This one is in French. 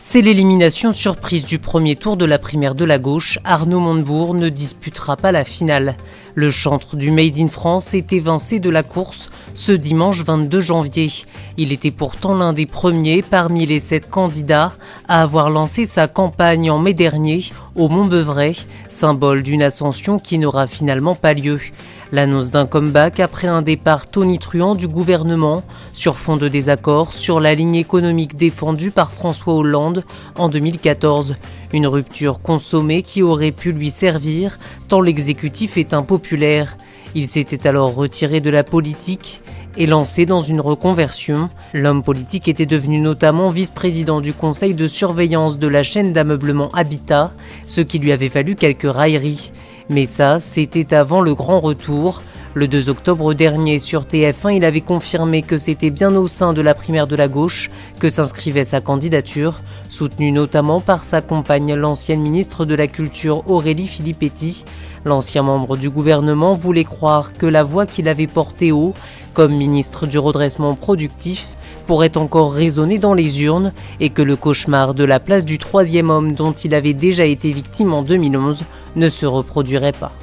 C'est l'élimination surprise du premier tour de la primaire de la gauche. Arnaud Montebourg ne disputera pas la finale. Le chantre du Made in France est évincé de la course ce dimanche 22 janvier. Il était pourtant l'un des premiers parmi les 7 candidats à avoir lancé sa campagne en mai dernier au Montbeuvray, symbole d'une ascension qui n'aura finalement pas lieu. L'annonce d'un comeback après un départ tonitruant du gouvernement sur fond de désaccord sur la ligne économique défendue par François Hollande en 2014. Une rupture consommée qui aurait pu lui servir tant l'exécutif est impopulaire. Il s'était alors retiré de la politique et lancé dans une reconversion. L'homme politique était devenu notamment vice-président du conseil de surveillance de la chaîne d'ameublement Habitat, ce qui lui avait valu quelques railleries. Mais ça, c'était avant le grand retour. Le 2 octobre dernier sur TF1, il avait confirmé que c'était bien au sein de la primaire de la gauche que s'inscrivait sa candidature, soutenue notamment par sa compagne, l'ancienne ministre de la Culture Aurélie Filippetti. L'ancien membre du gouvernement voulait croire que la voix qu'il avait portée haut, comme ministre du redressement productif, pourrait encore résonner dans les urnes et que le cauchemar de la place du troisième homme dont il avait déjà été victime en 2011 ne se reproduirait pas.